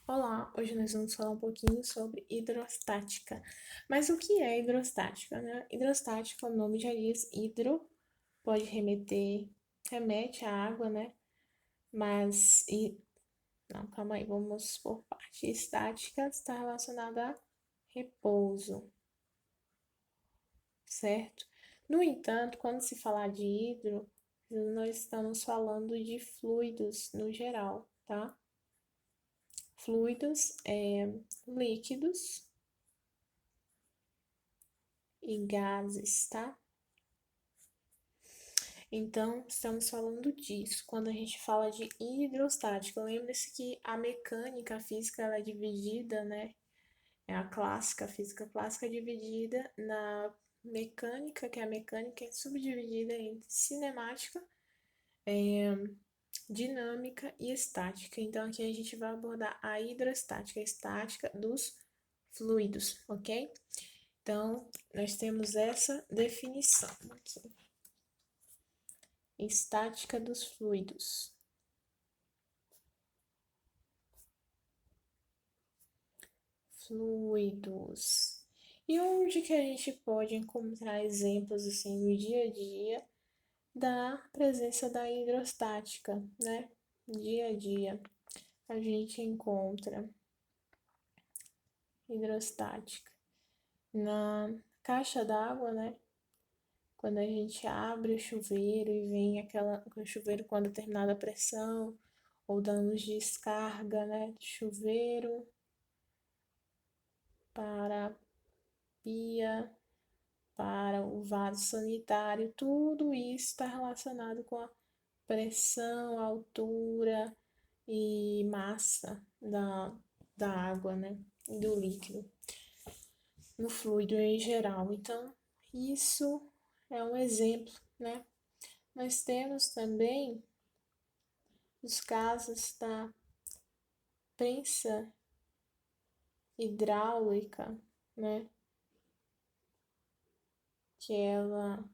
Olá, hoje nós vamos falar um pouquinho sobre hidrostática. Mas o que é hidrostática, né? Hidrostática, o nome já diz, hidro pode remete à água, né? Não, calma aí, vamos por parte. Estática está relacionada a repouso, certo? No entanto, quando se falar de hidro, nós estamos falando de fluidos no geral, tá? Fluidos líquidos e gases, tá? Então, estamos falando disso. Quando a gente fala de hidrostática, lembre-se que a mecânica, a física, ela é dividida, né? É a clássica, a física clássica é dividida na mecânica, que a mecânica é subdividida em cinemática, dinâmica e estática. Então, aqui a gente vai abordar a hidrostática, a estática dos fluidos, ok? Então, nós temos essa definição aqui. Estática dos fluidos. Fluidos. E onde que a gente pode encontrar exemplos assim no dia a dia da presença da hidrostática, né? Dia a dia a gente encontra hidrostática na caixa d'água, né? Quando a gente abre o chuveiro e vem o chuveiro com determinada pressão, ou damos descarga, né, de chuveiro para a pia, para o vaso sanitário, tudo isso está relacionado com a pressão, altura e massa da água, né, do líquido, no fluido em geral. Então, isso é um exemplo, né? Nós temos também os casos da prensa hidráulica, né? Que ela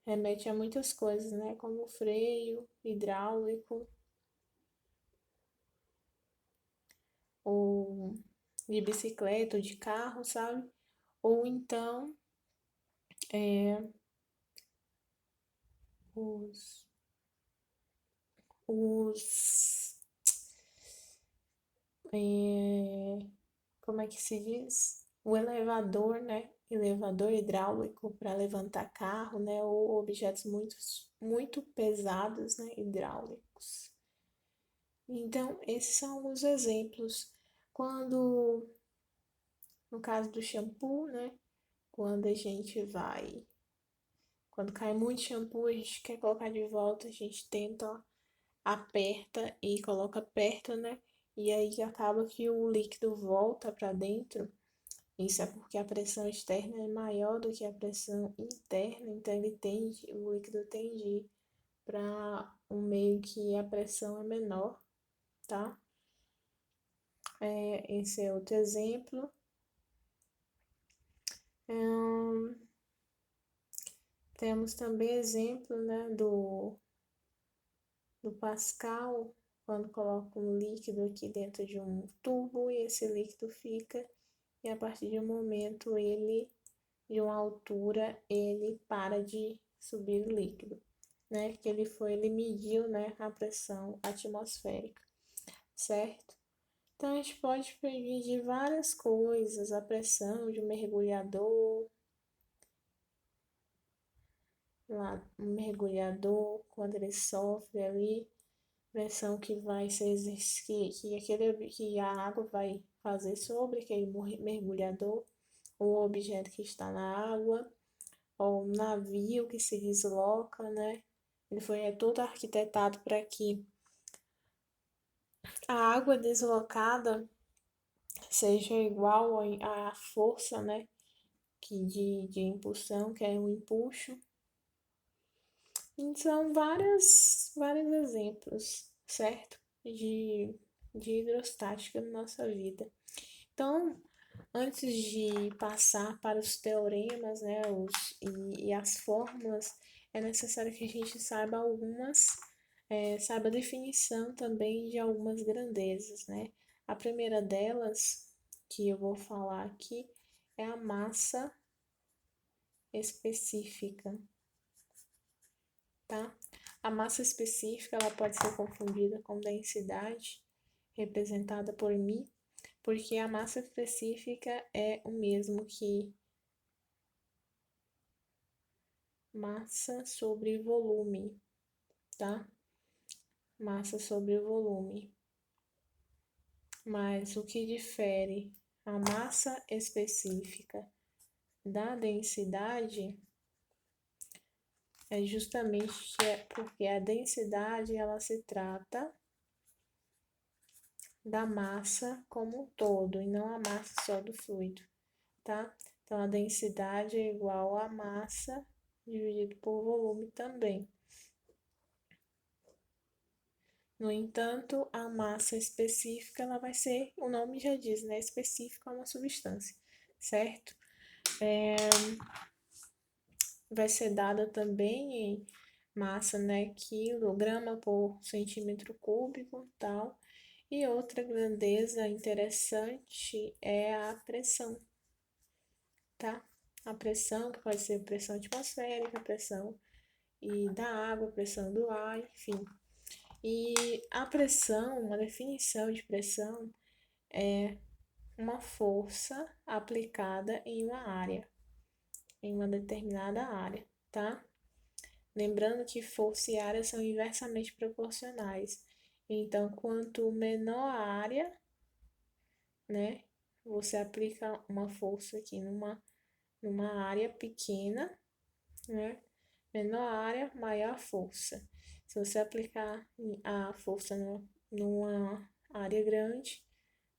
remete a muitas coisas, né? Como freio hidráulico ou de bicicleta ou de carro, sabe? Ou então os, os como é que se diz? O elevador, né? Elevador hidráulico para levantar carro, né? Ou objetos muito pesados, né? Hidráulicos. Então, esses são alguns exemplos. Quando, no caso do shampoo, né? Quando a gente vai, quando cai muito shampoo, a gente quer colocar de volta, a gente tenta, aperta e coloca perto, né? E aí acaba que o líquido volta para dentro. Isso é porque a pressão externa é maior do que a pressão interna, então o líquido tende para um meio que a pressão é menor, tá? Esse é outro exemplo. Temos também exemplo, né, do Pascal, quando coloca um líquido aqui dentro de um tubo e esse líquido fica, e a partir de um momento de uma altura, ele para de subir o líquido, né? Que ele mediu, né, a pressão atmosférica, certo? Então a gente pode medir várias coisas, a pressão de um mergulhador, lá, um mergulhador, quando ele sofre ali, pressão que vai ser que a água vai fazer sobre aquele mergulhador, ou objeto que está na água, ou um navio que se desloca, né? Ele foi todo arquitetado para que a água deslocada seja igual à força, né? De impulsão, que é o empuxo. Então, vários exemplos, certo? De hidrostática na nossa vida. Então, antes de passar para os teoremas, né, e as fórmulas, é necessário que a gente saiba algumas sabe a definição também de algumas grandezas, né? A primeira delas, que eu vou falar aqui, é a massa específica, tá? A massa específica, ela pode ser confundida com densidade, representada por μ, porque a massa específica é o mesmo que massa sobre volume, tá? Massa sobre volume. Mas o que difere a massa específica da densidade é justamente porque a densidade ela se trata da massa como um todo e não a massa só do fluido, tá? Então a densidade é igual a massa dividido por volume também. No entanto, a massa específica ela vai ser, o nome já diz, né? Específica é uma substância, certo? Vai ser dada também em massa, né? Quilograma por centímetro cúbico, tal. E outra grandeza interessante é a pressão, tá? A pressão, que pode ser pressão atmosférica, pressão da água, pressão do ar, enfim. E a pressão, uma definição de pressão é uma força aplicada em uma área, em uma determinada área, tá? Lembrando que força e área são inversamente proporcionais. Então, quanto menor a área, né, você aplica uma força aqui numa área pequena, né? Menor a área, maior a força. Se você aplicar a força numa área grande,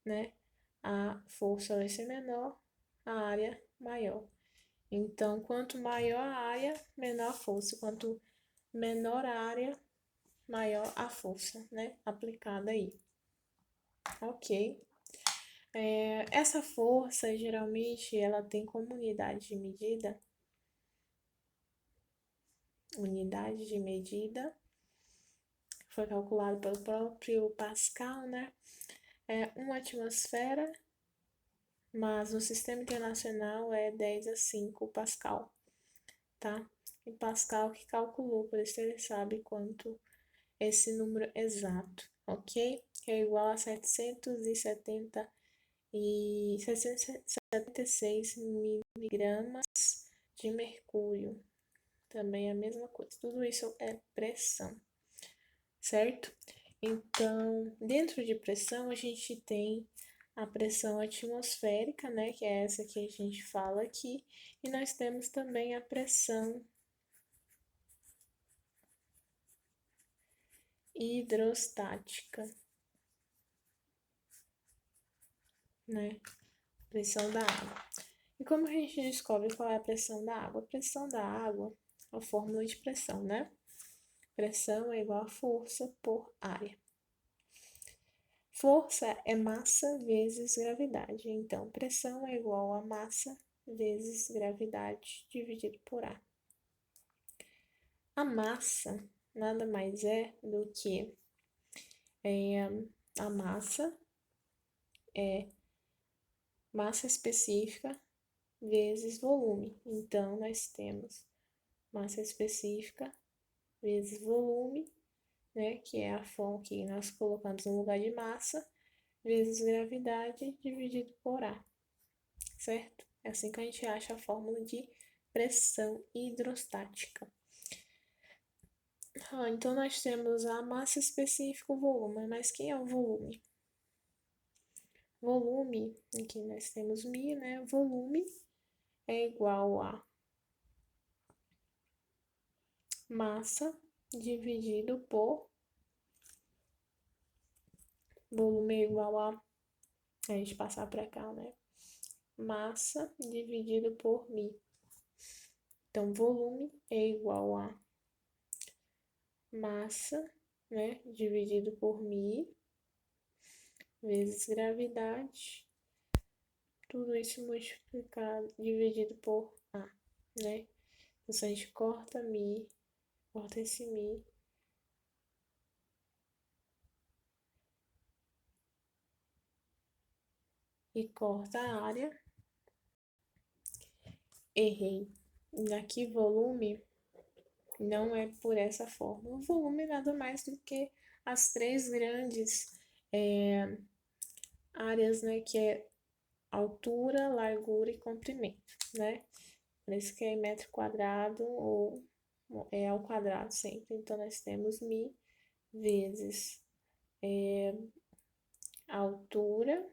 né? A força vai ser menor, a área maior. Então, quanto maior a área, menor a força. Quanto menor a área, maior a força, né? Aplicada aí. Ok. Essa força, geralmente, ela tem como unidade de medida, foi calculado pelo próprio Pascal, né? É uma atmosfera, mas no sistema internacional é 10 a 5 Pascal, tá? E Pascal que calculou, por isso ele sabe quanto esse número exato, ok? Que é igual a 776 miligramas de mercúrio. Também é a mesma coisa. Tudo isso é pressão, certo? Então, dentro de pressão, a gente tem a pressão atmosférica, né, que é essa que a gente fala aqui, e nós temos também a pressão hidrostática, né, pressão da água. E como a gente descobre qual é a pressão da água? A pressão da água, a fórmula de pressão, né? Pressão é igual a força por área. Força é massa vezes gravidade. Então, pressão é igual a massa vezes gravidade dividido por A. A massa nada mais é do que a massa é massa específica vezes volume. Então, nós temos massa específica vezes volume, né, que é a forma que nós colocamos no lugar de massa, vezes gravidade dividido por A, certo? É assim que a gente acha a fórmula de pressão hidrostática. Então, nós temos a massa específica, o volume. Mas quem é o volume? Volume, aqui nós temos μ, né? Volume é igual a massa dividido por... Volume é igual a gente passar para cá, né? Massa dividido por μ. Então, volume é igual a massa, né, dividido por μ, vezes gravidade, tudo isso multiplicado, dividido por A, né? Então, se a gente corta esse μ, e corta a área. Errei. Aqui, volume não é por essa forma. O volume nada mais do que as três grandes áreas, né? Que é altura, largura e comprimento, né? Por isso que é em metro quadrado ou é ao quadrado sempre. Então, nós temos mi vezes altura,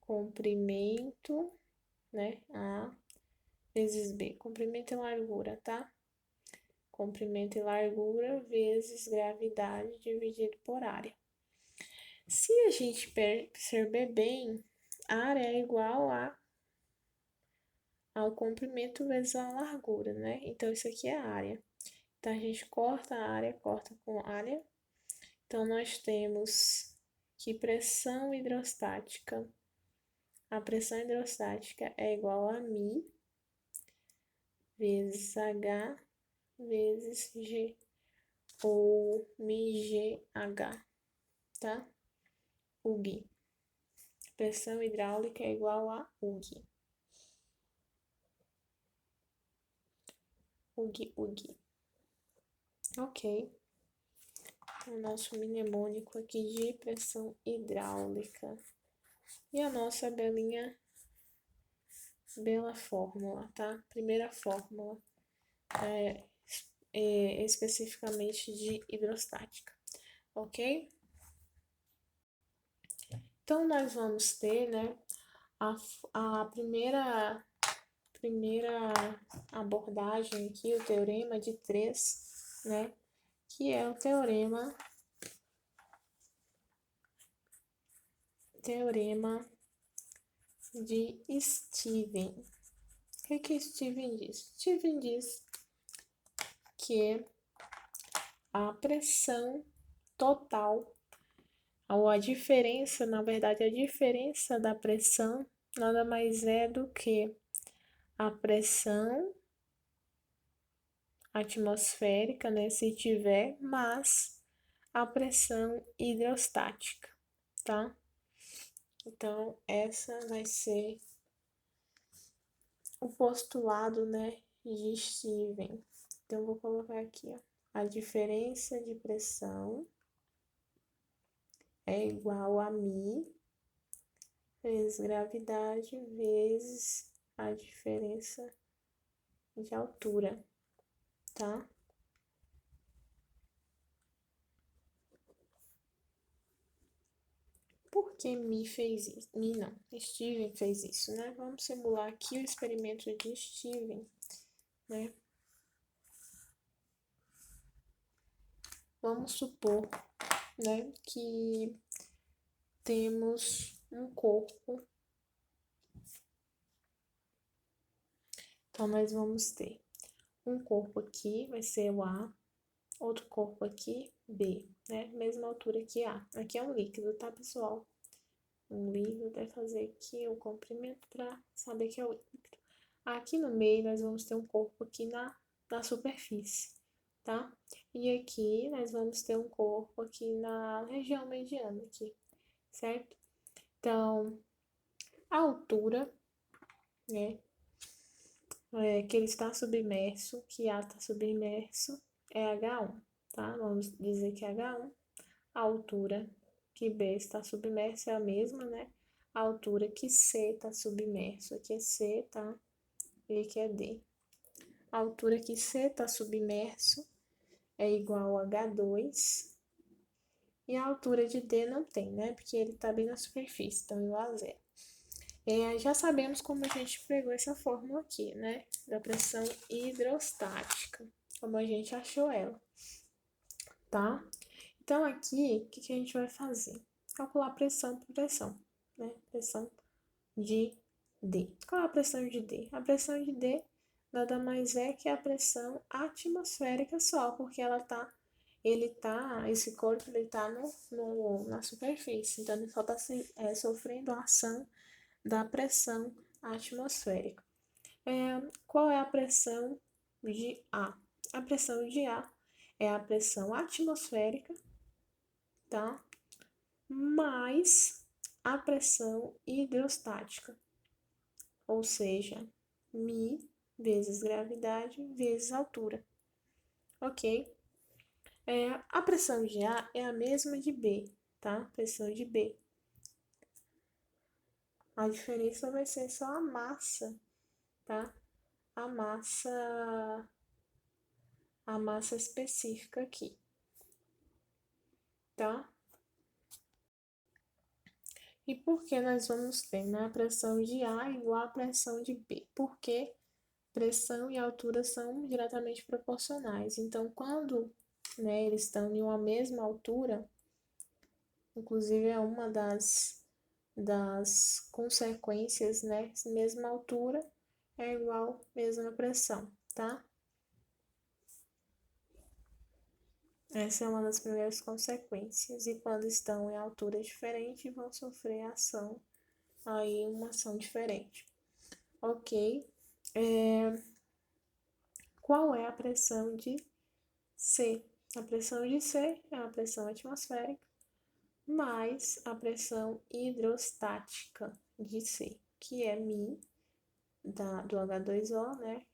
comprimento, né? A vezes B. Comprimento e largura, tá? Comprimento e largura vezes gravidade dividido por área. Se a gente perceber bem, a área é igual ao comprimento vezes a largura, né? Então, isso aqui é a área. Então, a gente corta a área, corta com área. Então, nós temos que pressão hidrostática. A pressão hidrostática é igual a μ vezes H vezes G, ou μGH, tá? UG. Pressão hidráulica é igual a UG. UG, UG. Ok. O nosso mnemônico aqui de pressão hidráulica. E a nossa bela fórmula, tá? Primeira fórmula especificamente de hidrostática, ok? Então, nós vamos ter, né, a primeira abordagem aqui, o teorema de 3, né, que é o teorema de Stevens. O que Stevens diz? Stevens diz que a pressão total, ou a diferença, na verdade, a diferença da pressão nada mais é do que a pressão atmosférica, né, se tiver, mais a pressão hidrostática, tá? Então, essa vai ser o postulado, né, de Stevens. Então, vou colocar aqui, ó, a diferença de pressão é igual a μ vezes gravidade vezes a diferença de altura, tá? Por que Mi fez isso? Mi não, Steven fez isso, né? Vamos simular aqui o experimento de Steven, né? Vamos supor, né, que temos um corpo. Então, nós vamos ter um corpo aqui, vai ser o A, outro corpo aqui, B, né? Mesma altura que A. Aqui é um líquido, tá, pessoal? Um líquido, vai fazer aqui o comprimento para saber que é o líquido. Aqui no meio, nós vamos ter um corpo aqui na superfície, tá? E aqui, nós vamos ter um corpo aqui na região mediana, aqui, certo? Então, a altura, né, que ele está submerso, que A está submerso, é H1, tá? Vamos dizer que é H1. A altura que B está submerso é a mesma, né? A altura que C está submerso, aqui é C, tá? E aqui é D. A altura que C está submerso é igual a H2. E a altura de D não tem, né? Porque ele está bem na superfície, então igual a zero. Já sabemos como a gente pegou essa fórmula aqui, né? Da pressão hidrostática, como a gente achou ela, tá? Então, aqui, o que a gente vai fazer? Calcular pressão por pressão, né? Pressão de D. Qual é a pressão de D? A pressão de D nada mais é que a pressão atmosférica só, porque esse corpo ele tá na superfície, então ele só está sofrendo a ação da pressão atmosférica. Qual é a pressão de A? A pressão de A é a pressão atmosférica, tá? Mais a pressão hidrostática, ou seja, μ vezes gravidade vezes altura, ok? A pressão de A é a mesma de B, tá? Pressão de B. A diferença vai ser só a massa, tá? A massa específica aqui, tá? E por que nós vamos ter, né, a pressão de A igual à pressão de B? Porque pressão e altura são diretamente proporcionais. Então, quando, né, eles estão em uma mesma altura, inclusive é uma das consequências, né, mesma altura é igual mesma pressão, tá? Essa é uma das primeiras consequências. E quando estão em altura diferente, vão sofrer ação, aí uma ação diferente. Ok? Qual é a pressão de C? A pressão de C é a pressão atmosférica mais a pressão hidrostática de C, que é μ do H2O, né?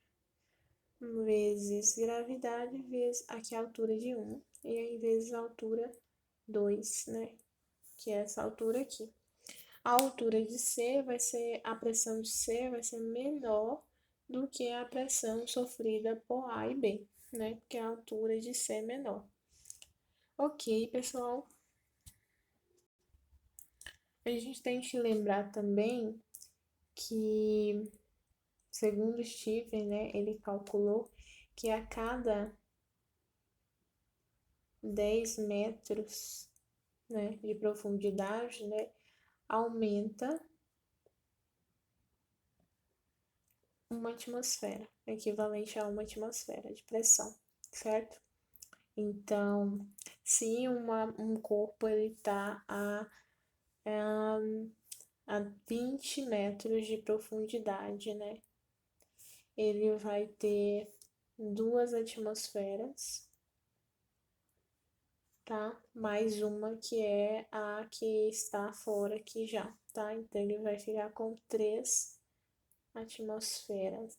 Vezes gravidade, vezes aqui a altura de 1, e aí vezes a altura 2, né? Que é essa altura aqui. A altura de C vai ser, a pressão de C vai ser menor do que a pressão sofrida por A e B, né? Porque a altura de C é menor. Ok, pessoal. A gente tem que lembrar também que, segundo Stephen, né, ele calculou que a cada 10 metros, né, de profundidade, né, aumenta uma atmosfera, equivalente a uma atmosfera de pressão, certo? Então, se um corpo ele está a 20 metros de profundidade, né? Ele vai ter 2 atmosferas, tá? Mais uma que é a que está fora aqui já, tá? Então, ele vai ficar com 3 atmosferas,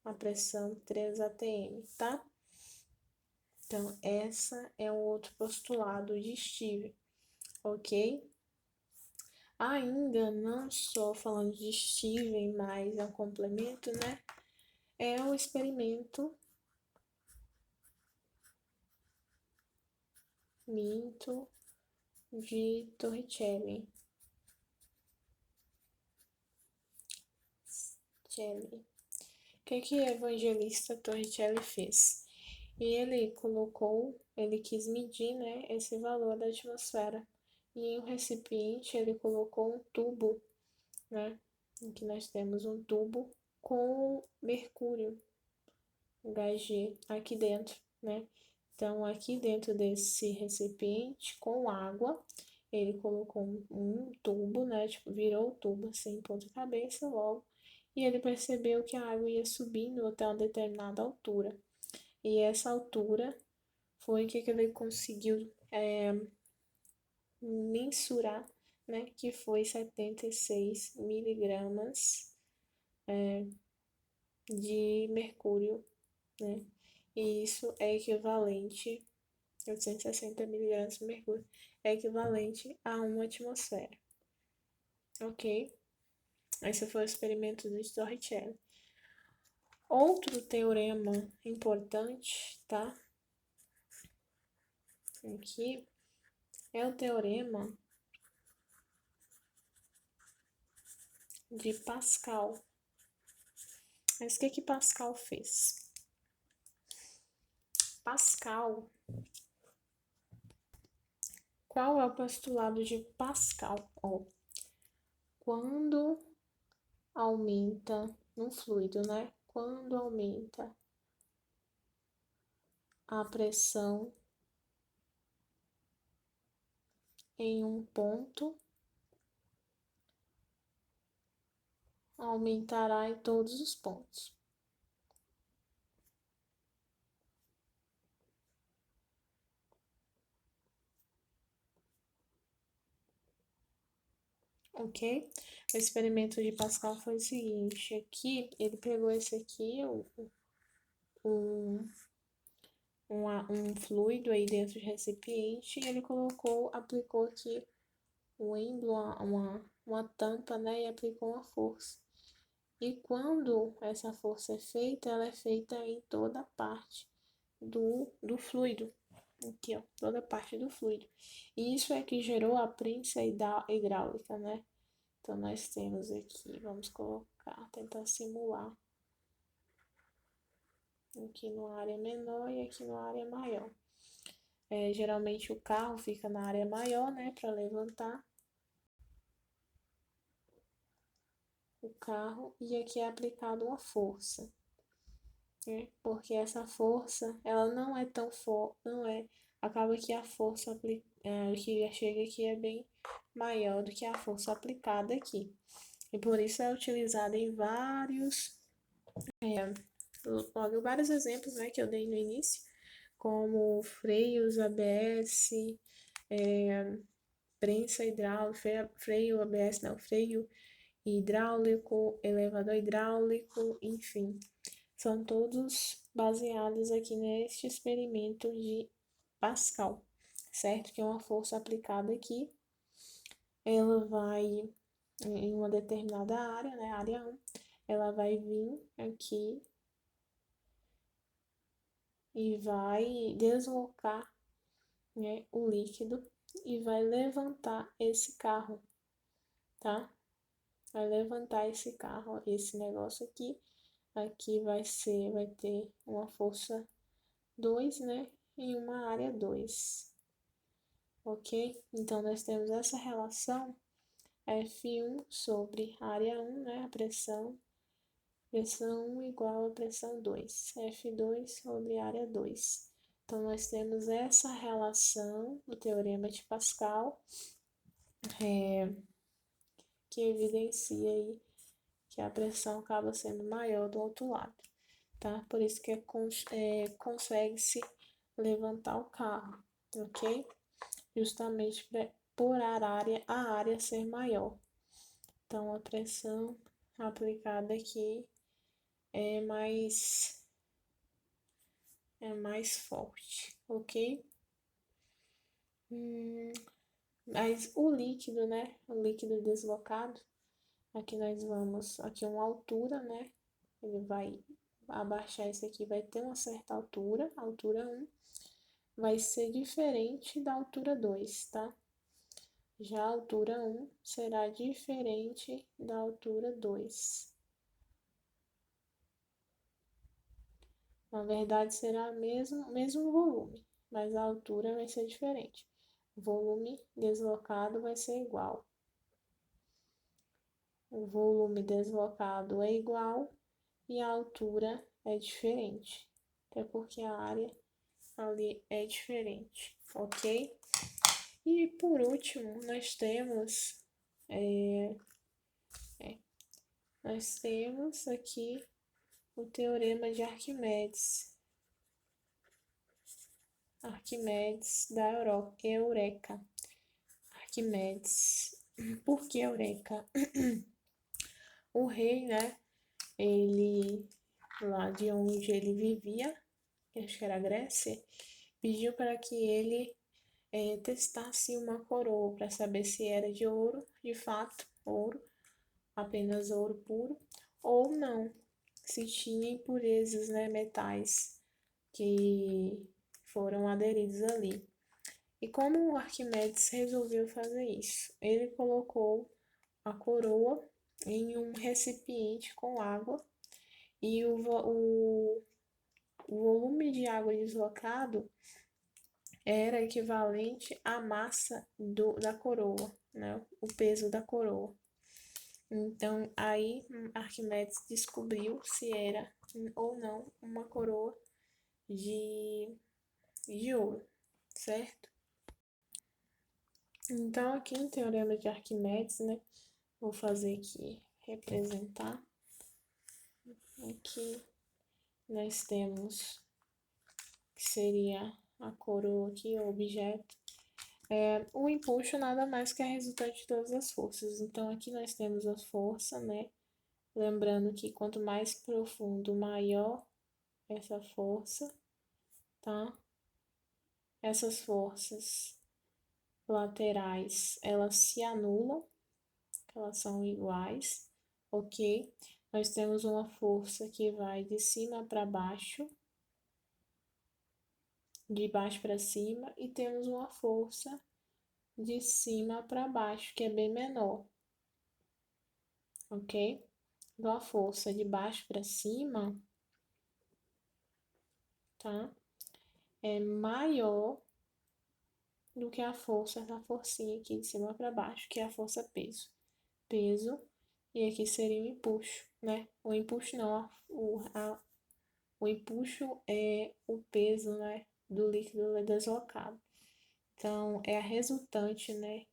a pressão 3 atm, tá? Então, essa é um outro postulado de Steve, ok? Ainda não só falando de Steven, mas é um complemento, né? É o experimento Minto de Torricelli. O que o evangelista Torricelli fez? E ele quis medir, né, esse valor da atmosfera. E em um recipiente ele colocou um tubo, né? Em que nós temos um tubo com mercúrio, Hg, aqui dentro, né? Então, aqui dentro desse recipiente com água, ele colocou um tubo, né? Tipo, virou o tubo assim, ponta cabeça logo. E ele percebeu que a água ia subindo até uma determinada altura. E essa altura foi que ele conseguiu mensurar, né? Que foi 76 miligramas de mercúrio, né? E isso é equivalente, 860 miligramas de mercúrio, é equivalente a uma atmosfera, ok? Esse foi o experimento do Torricelli. Outro teorema importante, tá? Aqui é o teorema de Pascal. Mas o que Pascal fez? Pascal, qual é o postulado de Pascal? Quando aumenta no fluido, né? Quando aumenta a pressão em um ponto, aumentará em todos os pontos. ok? O experimento de Pascal foi o seguinte, aqui, ele pegou esse aqui, um, um fluido aí dentro do recipiente, e ele aplicou aqui o ímã, uma tampa, né, e aplicou uma força. E quando essa força é feita, ela é feita em toda a parte do fluido. Aqui, ó, toda a parte do fluido. E isso é que gerou a prensa hidráulica, né? Então, nós temos aqui, vamos colocar, tentar simular. Aqui numa área menor e aqui numa área maior. Geralmente o carro fica na área maior, né, para levantar o carro, e aqui é aplicada uma força, né? Porque essa força, ela não é tão forte, não é, acaba que a força que chega aqui é bem maior do que a força aplicada aqui. E por isso é utilizada em vários exemplos, né, que eu dei no início, como freios ABS, prensa hidráulica, freio ABS, não, freio hidráulico, elevador hidráulico, enfim. São todos baseados aqui neste experimento de Pascal, certo? Que é uma força aplicada aqui, ela vai em uma determinada área, né, área 1, ela vai vir aqui e vai deslocar, né, o líquido e vai levantar esse carro, tá? Vai levantar esse carro, esse negócio aqui. Aqui vai ter uma força 2, né? E uma área 2. Ok? Então, nós temos essa relação F1 sobre área 1, né? A pressão 1 igual a pressão 2. F2 sobre área 2. Então, nós temos essa relação do teorema de Pascal, que evidencia aí que a pressão acaba sendo maior do outro lado, tá? Por isso que consegue-se levantar o carro, ok? Justamente por a área ser maior. Então, a pressão aplicada aqui é mais forte, ok? Mas o líquido, né? O líquido deslocado, aqui nós vamos, aqui uma altura, né? Ele vai abaixar esse aqui, vai ter uma certa altura, altura 1, vai ser diferente da altura 2, tá? Já a altura 1 será diferente da altura 2. Na verdade, será mesmo volume, mas a altura vai ser diferente. O volume deslocado vai ser igual. O volume deslocado é igual e a altura é diferente. Até porque a área ali é diferente, ok? E por último, nós temos aqui o teorema de Arquimedes. Arquimedes da Eureka. Arquimedes. Por que Eureka? O rei, né? Ele, lá de onde ele vivia, que acho que era a Grécia, pediu para que ele testasse uma coroa para saber se era de ouro, de fato, ouro, apenas ouro puro, ou não, se tinha impurezas, né, metais que foram aderidos ali. E como o Arquimedes resolveu fazer isso? Ele colocou a coroa em um recipiente com água e o volume de água deslocado era equivalente à massa da coroa, né? O peso da coroa. Então, aí Arquimedes descobriu se era ou não uma coroa de ouro, certo? Então, aqui no Teorema de Arquimedes, né? Vou fazer aqui, representar. Aqui nós temos que seria a coroa aqui, o objeto. O empuxo nada mais que é resultante de todas as forças. Então, aqui nós temos a força, né? Lembrando que quanto mais profundo, maior essa força, tá? Essas forças laterais, elas se anulam, elas são iguais, ok? Nós temos uma força que vai de cima para baixo, de baixo para cima, e temos uma força de cima para baixo, que é bem menor, ok? Então, a força de baixo para cima, tá? É maior do que a força, essa forcinha aqui de cima para baixo, que é a força peso. Peso, e aqui seria o empuxo, né? O empuxo não, o empuxo é o peso, né, do líquido deslocado. Então, é a resultante, né?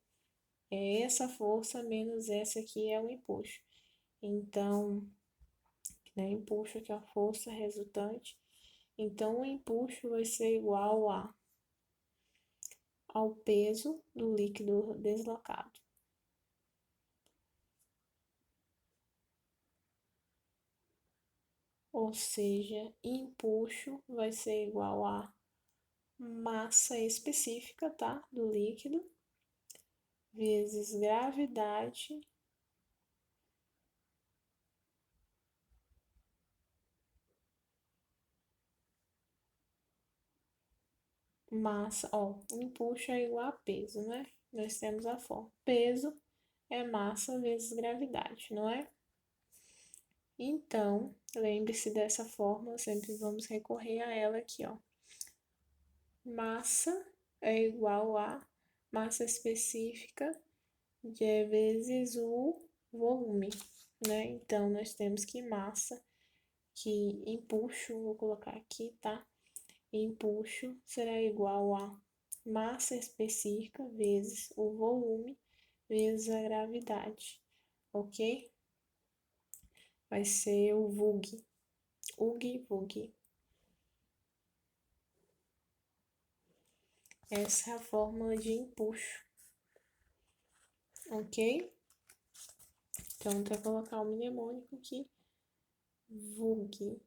É essa força menos essa aqui é o empuxo. Então, né, empuxo que é a força resultante. Então, o empuxo vai ser igual ao peso do líquido deslocado. Ou seja, empuxo vai ser igual a massa específica, tá? Do líquido, vezes gravidade, massa, ó, empuxo é igual a peso, né? Nós temos a forma. Peso é massa vezes gravidade, não é? Então, lembre-se dessa fórmula, sempre vamos recorrer a ela aqui, ó. Massa é igual a massa específica vezes o volume, né? Então, nós temos que massa, que empuxo, vou colocar aqui, tá? Empuxo será igual a massa específica vezes o volume vezes a gravidade, ok? Vai ser o VUG, UG-VUG. Essa é a fórmula de empuxo, ok? Então, vou colocar o mnemônico aqui, VUG.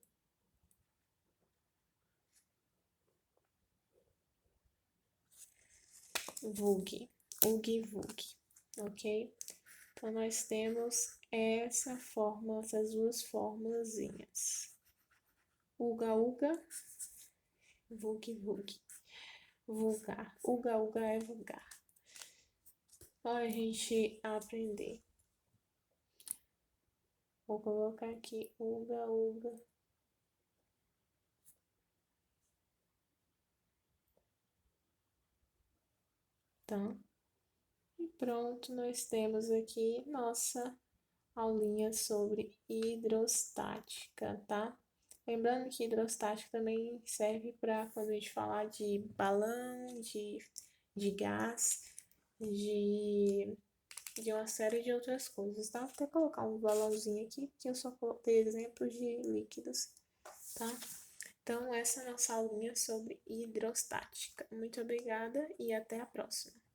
VUG, UG-VUG, ok? Então, nós temos essa fórmula, essas duas formulazinhas. Uga-uga, VUG-VUG. Vulgar. Uga-uga é vulgar. Para a gente aprender. Vou colocar aqui uga-uga. Tá? E pronto, nós temos aqui nossa aulinha sobre hidrostática, tá? Lembrando que hidrostática também serve para quando a gente falar de balão, de gás, de uma série de outras coisas, tá? Vou até colocar um balãozinho aqui, que eu só coloquei exemplos de líquidos, tá? Então, essa é a nossa aulinha sobre hidrostática. Muito obrigada e até a próxima.